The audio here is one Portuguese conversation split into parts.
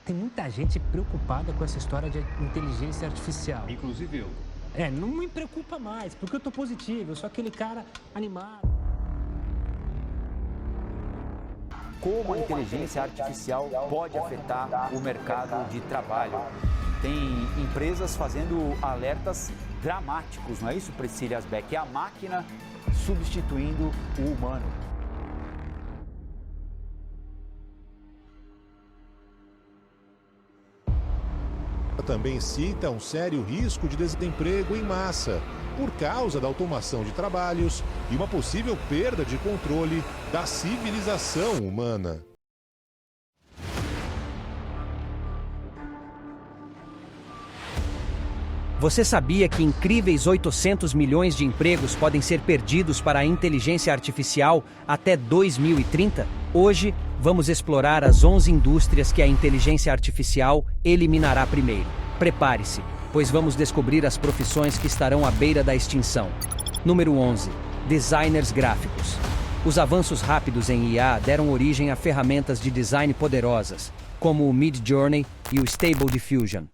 Tem muita gente preocupada com essa história de inteligência artificial. Inclusive eu. Não me preocupa mais, porque eu tô positivo, eu sou aquele cara animado. Como a inteligência artificial pode afetar o mercado de trabalho? Tem empresas fazendo alertas dramáticos, não é isso, Priscila Asbeck? É a máquina substituindo o humano. Também cita um sério risco de desemprego em massa, por causa da automação de trabalhos e uma possível perda de controle da civilização humana. Você sabia que incríveis 800 milhões de empregos podem ser perdidos para a inteligência artificial até 2030? Hoje, vamos explorar as 11 indústrias que a inteligência artificial eliminará primeiro. Prepare-se, pois vamos descobrir as profissões que estarão à beira da extinção. Número 11. Designers gráficos. Os avanços rápidos em IA deram origem a ferramentas de design poderosas, como o Midjourney e o Stable Diffusion.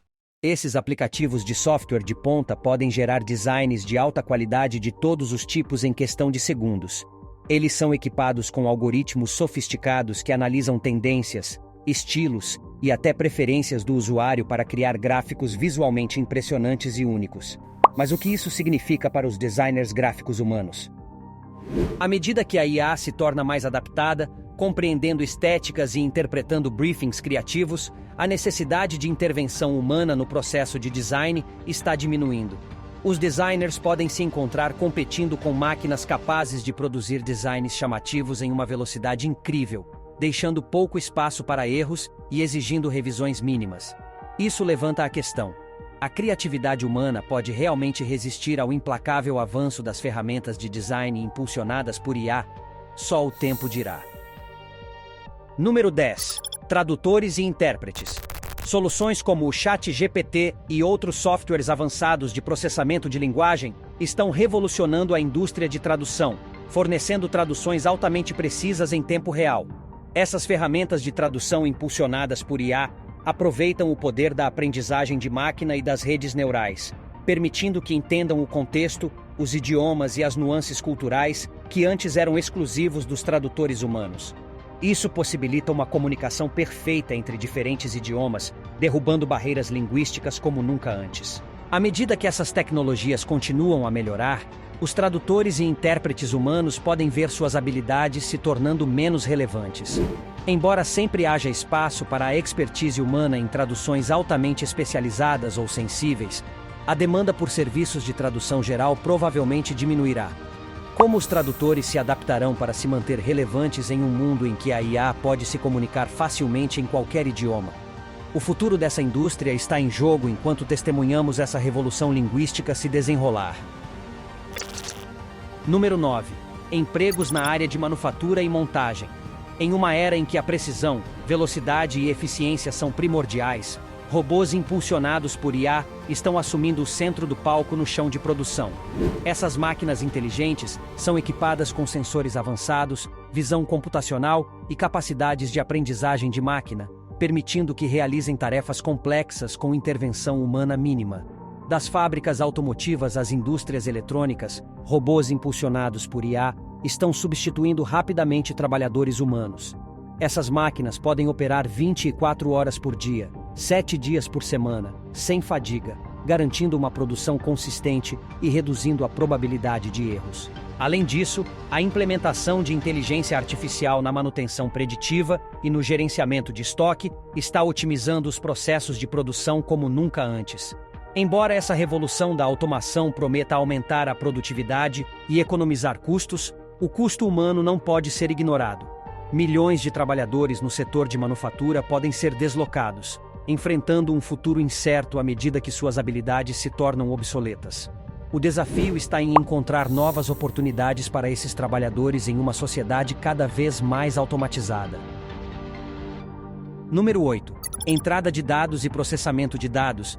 Esses aplicativos de software de ponta podem gerar designs de alta qualidade de todos os tipos em questão de segundos. Eles são equipados com algoritmos sofisticados que analisam tendências, estilos e até preferências do usuário para criar gráficos visualmente impressionantes e únicos. Mas o que isso significa para os designers gráficos humanos? À medida que a IA se torna mais adaptada, compreendendo estéticas e interpretando briefings criativos, a necessidade de intervenção humana no processo de design está diminuindo. Os designers podem se encontrar competindo com máquinas capazes de produzir designs chamativos em uma velocidade incrível, deixando pouco espaço para erros e exigindo revisões mínimas. Isso levanta a questão: a criatividade humana pode realmente resistir ao implacável avanço das ferramentas de design impulsionadas por IA? Só o tempo dirá. Número 10. Tradutores e intérpretes. Soluções como o ChatGPT e outros softwares avançados de processamento de linguagem estão revolucionando a indústria de tradução, fornecendo traduções altamente precisas em tempo real. Essas ferramentas de tradução impulsionadas por IA aproveitam o poder da aprendizagem de máquina e das redes neurais, permitindo que entendam o contexto, os idiomas e as nuances culturais que antes eram exclusivos dos tradutores humanos. Isso possibilita uma comunicação perfeita entre diferentes idiomas, derrubando barreiras linguísticas como nunca antes. À medida que essas tecnologias continuam a melhorar, os tradutores e intérpretes humanos podem ver suas habilidades se tornando menos relevantes. Embora sempre haja espaço para a expertise humana em traduções altamente especializadas ou sensíveis, a demanda por serviços de tradução geral provavelmente diminuirá. Como os tradutores se adaptarão para se manter relevantes em um mundo em que a IA pode se comunicar facilmente em qualquer idioma? O futuro dessa indústria está em jogo enquanto testemunhamos essa revolução linguística se desenrolar. Número 9. Empregos na área de manufatura e montagem. Em uma era em que a precisão, velocidade e eficiência são primordiais, robôs impulsionados por IA estão assumindo o centro do palco no chão de produção. Essas máquinas inteligentes são equipadas com sensores avançados, visão computacional e capacidades de aprendizagem de máquina, permitindo que realizem tarefas complexas com intervenção humana mínima. Das fábricas automotivas às indústrias eletrônicas, robôs impulsionados por IA estão substituindo rapidamente trabalhadores humanos. Essas máquinas podem operar 24 horas por dia, 7 dias por semana, sem fadiga, garantindo uma produção consistente e reduzindo a probabilidade de erros. Além disso, a implementação de inteligência artificial na manutenção preditiva e no gerenciamento de estoque está otimizando os processos de produção como nunca antes. Embora essa revolução da automação prometa aumentar a produtividade e economizar custos, o custo humano não pode ser ignorado. Milhões de trabalhadores no setor de manufatura podem ser deslocados, enfrentando um futuro incerto à medida que suas habilidades se tornam obsoletas. O desafio está em encontrar novas oportunidades para esses trabalhadores em uma sociedade cada vez mais automatizada. Número 8. Entrada de dados e processamento de dados.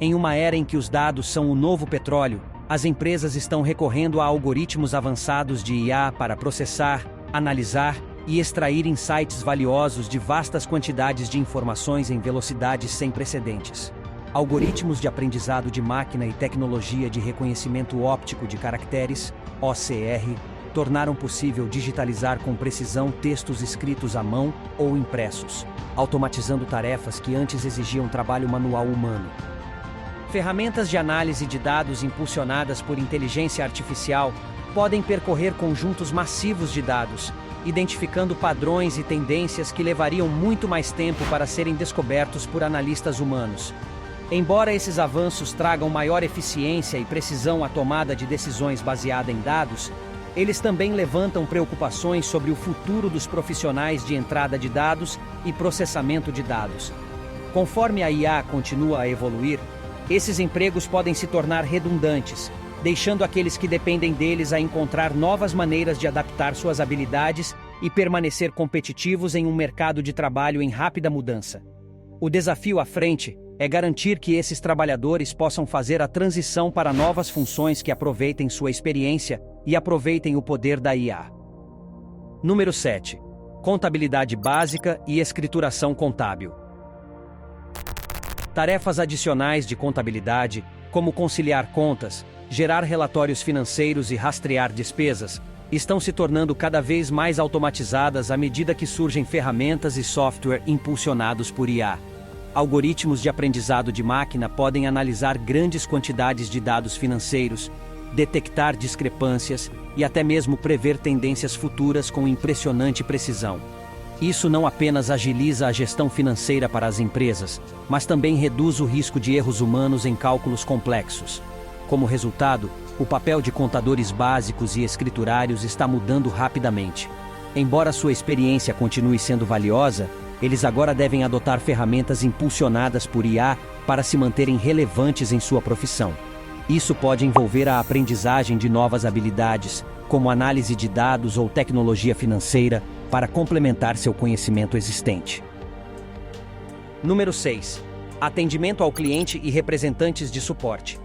Em uma era em que os dados são o novo petróleo, as empresas estão recorrendo a algoritmos avançados de IA para processar, analisar e extrair insights valiosos de vastas quantidades de informações em velocidades sem precedentes. Algoritmos de aprendizado de máquina e tecnologia de reconhecimento óptico de caracteres, OCR, tornaram possível digitalizar com precisão textos escritos à mão ou impressos, automatizando tarefas que antes exigiam trabalho manual humano. Ferramentas de análise de dados impulsionadas por inteligência artificial podem percorrer conjuntos massivos de dados, identificando padrões e tendências que levariam muito mais tempo para serem descobertos por analistas humanos. Embora esses avanços tragam maior eficiência e precisão à tomada de decisões baseada em dados, eles também levantam preocupações sobre o futuro dos profissionais de entrada de dados e processamento de dados. Conforme a IA continua a evoluir, esses empregos podem se tornar redundantes, deixando aqueles que dependem deles a encontrar novas maneiras de adaptar suas habilidades e permanecer competitivos em um mercado de trabalho em rápida mudança. O desafio à frente é garantir que esses trabalhadores possam fazer a transição para novas funções que aproveitem sua experiência e aproveitem o poder da IA. Número 7. Contabilidade básica e escrituração contábil. Tarefas adicionais de contabilidade, como conciliar contas, gerar relatórios financeiros e rastrear despesas, estão se tornando cada vez mais automatizadas à medida que surgem ferramentas e software impulsionados por IA. Algoritmos de aprendizado de máquina podem analisar grandes quantidades de dados financeiros, detectar discrepâncias e até mesmo prever tendências futuras com impressionante precisão. Isso não apenas agiliza a gestão financeira para as empresas, mas também reduz o risco de erros humanos em cálculos complexos. Como resultado, o papel de contadores básicos e escriturários está mudando rapidamente. Embora sua experiência continue sendo valiosa, eles agora devem adotar ferramentas impulsionadas por IA para se manterem relevantes em sua profissão. Isso pode envolver a aprendizagem de novas habilidades, como análise de dados ou tecnologia financeira, para complementar seu conhecimento existente. Número 6. Atendimento ao cliente e representantes de suporte.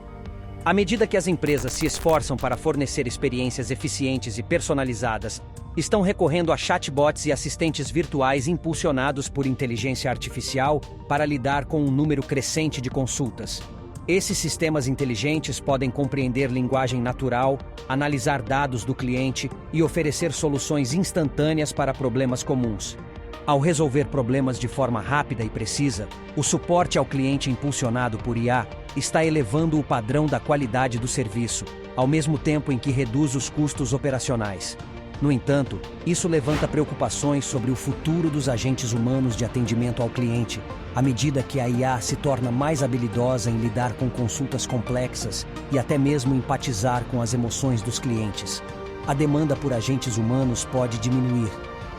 À medida que as empresas se esforçam para fornecer experiências eficientes e personalizadas, estão recorrendo a chatbots e assistentes virtuais impulsionados por inteligência artificial para lidar com um número crescente de consultas. Esses sistemas inteligentes podem compreender linguagem natural, analisar dados do cliente e oferecer soluções instantâneas para problemas comuns. Ao resolver problemas de forma rápida e precisa, o suporte ao cliente impulsionado por IA está elevando o padrão da qualidade do serviço, ao mesmo tempo em que reduz os custos operacionais. No entanto, isso levanta preocupações sobre o futuro dos agentes humanos de atendimento ao cliente, à medida que a IA se torna mais habilidosa em lidar com consultas complexas e até mesmo empatizar com as emoções dos clientes. A demanda por agentes humanos pode diminuir.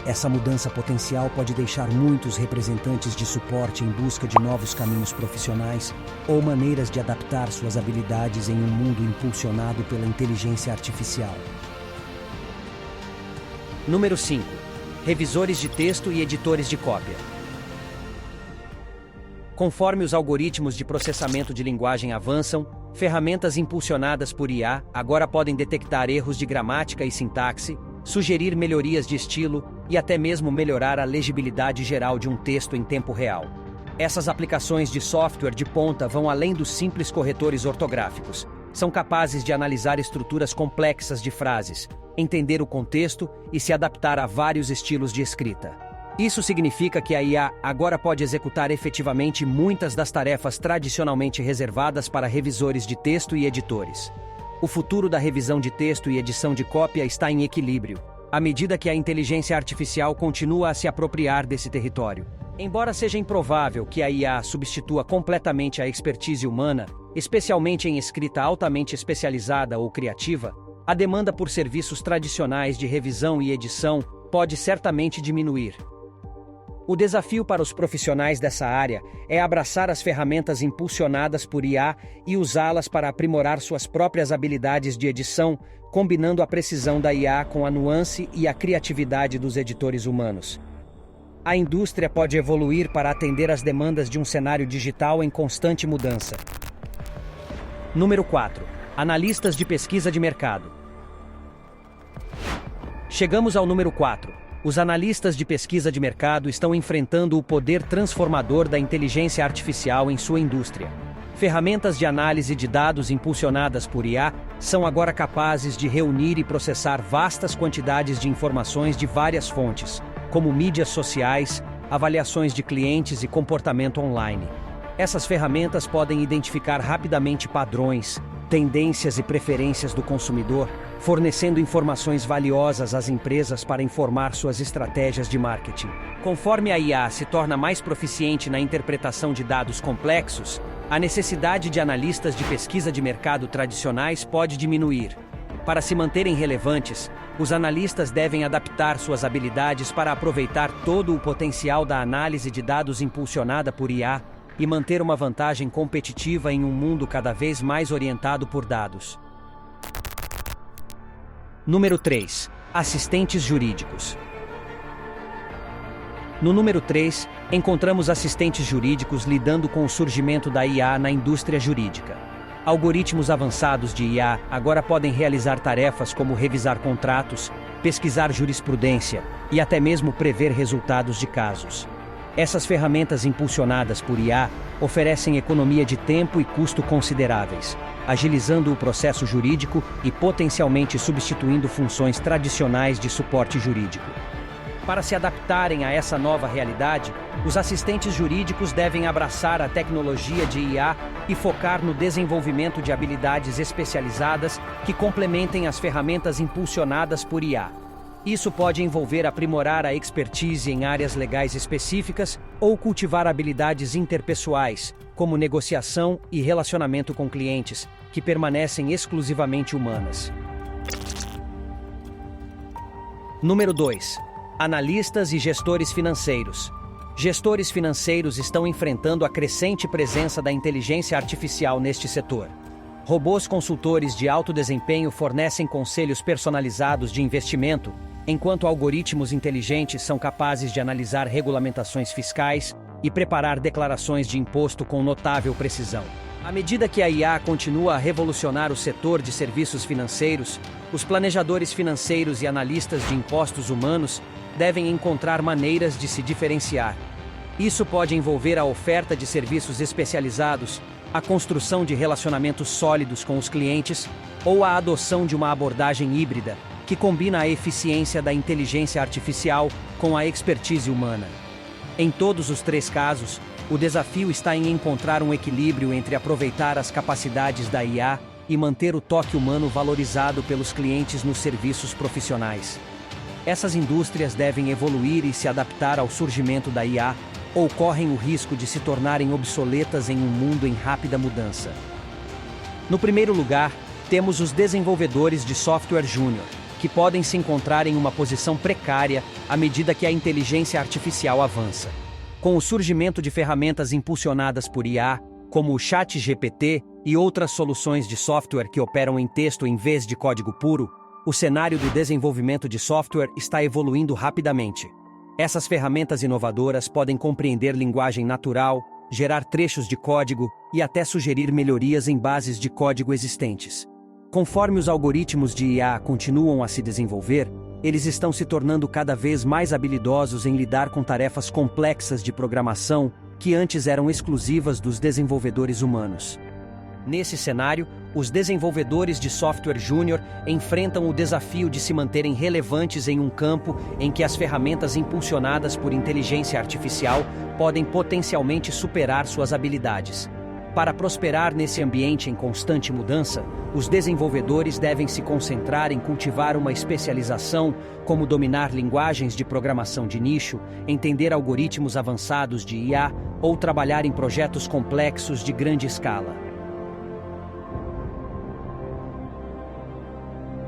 Essa mudança potencial pode deixar muitos representantes de suporte em busca de novos caminhos profissionais ou maneiras de adaptar suas habilidades em um mundo impulsionado pela inteligência artificial. Número 5. Revisores de texto e editores de cópia. Conforme os algoritmos de processamento de linguagem avançam, ferramentas impulsionadas por IA agora podem detectar erros de gramática e sintaxe, sugerir melhorias de estilo e até mesmo melhorar a legibilidade geral de um texto em tempo real. Essas aplicações de software de ponta vão além dos simples corretores ortográficos. São capazes de analisar estruturas complexas de frases, entender o contexto e se adaptar a vários estilos de escrita. Isso significa que a IA agora pode executar efetivamente muitas das tarefas tradicionalmente reservadas para revisores de texto e editores. O futuro da revisão de texto e edição de cópia está em equilíbrio, à medida que a inteligência artificial continua a se apropriar desse território. Embora seja improvável que a IA substitua completamente a expertise humana, especialmente em escrita altamente especializada ou criativa, a demanda por serviços tradicionais de revisão e edição pode certamente diminuir. O desafio para os profissionais dessa área é abraçar as ferramentas impulsionadas por IA e usá-las para aprimorar suas próprias habilidades de edição, combinando a precisão da IA com a nuance e a criatividade dos editores humanos. A indústria pode evoluir para atender às demandas de um cenário digital em constante mudança. Número 4. Analistas de pesquisa de mercado. Chegamos ao número 4. os analistas de pesquisa de mercado estão enfrentando o poder transformador da inteligência artificial em sua indústria. Ferramentas de análise de dados impulsionadas por IA são agora capazes de reunir e processar vastas quantidades de informações de várias fontes, como mídias sociais, avaliações de clientes e comportamento online. Essas ferramentas podem identificar rapidamente padrões, tendências e preferências do consumidor, fornecendo informações valiosas às empresas para informar suas estratégias de marketing. Conforme a IA se torna mais proficiente na interpretação de dados complexos, a necessidade de analistas de pesquisa de mercado tradicionais pode diminuir. Para se manterem relevantes, os analistas devem adaptar suas habilidades para aproveitar todo o potencial da análise de dados impulsionada por IA e manter uma vantagem competitiva em um mundo cada vez mais orientado por dados. Número 3. Assistentes jurídicos. No número 3, encontramos assistentes jurídicos lidando com o surgimento da IA na indústria jurídica. Algoritmos avançados de IA agora podem realizar tarefas como revisar contratos, pesquisar jurisprudência e até mesmo prever resultados de casos. Essas ferramentas impulsionadas por IA oferecem economia de tempo e custo consideráveis, agilizando o processo jurídico e potencialmente substituindo funções tradicionais de suporte jurídico. Para se adaptarem a essa nova realidade, os assistentes jurídicos devem abraçar a tecnologia de IA e focar no desenvolvimento de habilidades especializadas que complementem as ferramentas impulsionadas por IA. Isso pode envolver aprimorar a expertise em áreas legais específicas ou cultivar habilidades interpessoais, como negociação e relacionamento com clientes, que permanecem exclusivamente humanas. Número 2. Analistas e gestores financeiros. Gestores financeiros estão enfrentando a crescente presença da inteligência artificial neste setor. Robôs consultores de alto desempenho fornecem conselhos personalizados de investimento, enquanto algoritmos inteligentes são capazes de analisar regulamentações fiscais e preparar declarações de imposto com notável precisão. À medida que a IA continua a revolucionar o setor de serviços financeiros, os planejadores financeiros e analistas de impostos humanos devem encontrar maneiras de se diferenciar. Isso pode envolver a oferta de serviços especializados, a construção de relacionamentos sólidos com os clientes ou a adoção de uma abordagem híbrida, que combina a eficiência da inteligência artificial com a expertise humana. Em todos os 3 casos, o desafio está em encontrar um equilíbrio entre aproveitar as capacidades da IA e manter o toque humano valorizado pelos clientes nos serviços profissionais. Essas indústrias devem evoluir e se adaptar ao surgimento da IA, ou correm o risco de se tornarem obsoletas em um mundo em rápida mudança. No primeiro lugar, temos os desenvolvedores de software júnior, que podem se encontrar em uma posição precária à medida que a inteligência artificial avança. Com o surgimento de ferramentas impulsionadas por IA, como o ChatGPT e outras soluções de software que operam em texto em vez de código puro, o cenário do desenvolvimento de software está evoluindo rapidamente. Essas ferramentas inovadoras podem compreender linguagem natural, gerar trechos de código e até sugerir melhorias em bases de código existentes. Conforme os algoritmos de IA continuam a se desenvolver, eles estão se tornando cada vez mais habilidosos em lidar com tarefas complexas de programação que antes eram exclusivas dos desenvolvedores humanos. Nesse cenário, os desenvolvedores de software júnior enfrentam o desafio de se manterem relevantes em um campo em que as ferramentas impulsionadas por inteligência artificial podem potencialmente superar suas habilidades. Para prosperar nesse ambiente em constante mudança, os desenvolvedores devem se concentrar em cultivar uma especialização, como dominar linguagens de programação de nicho, entender algoritmos avançados de IA ou trabalhar em projetos complexos de grande escala.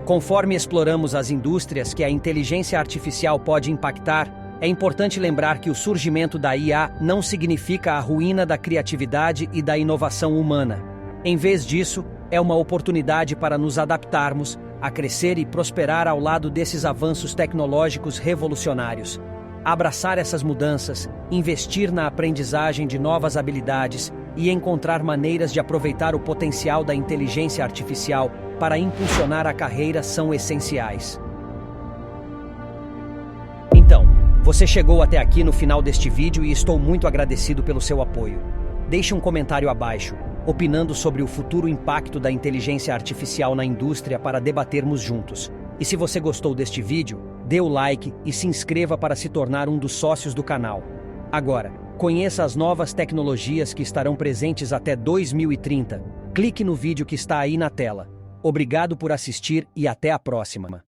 Conforme exploramos as indústrias que a inteligência artificial pode impactar, é importante lembrar que o surgimento da IA não significa a ruína da criatividade e da inovação humana. Em vez disso, é uma oportunidade para nos adaptarmos, a crescer e prosperar ao lado desses avanços tecnológicos revolucionários. Abraçar essas mudanças, investir na aprendizagem de novas habilidades e encontrar maneiras de aproveitar o potencial da inteligência artificial para impulsionar a carreira são essenciais. Então, Você chegou até aqui no final deste vídeo e estou muito agradecido pelo seu apoio. Deixe um comentário abaixo, opinando sobre o futuro impacto da inteligência artificial na indústria para debatermos juntos. E se você gostou deste vídeo, dê o like e se inscreva para se tornar um dos sócios do canal. Agora, conheça as novas tecnologias que estarão presentes até 2030. Clique no vídeo que está aí na tela. Obrigado por assistir e até a próxima.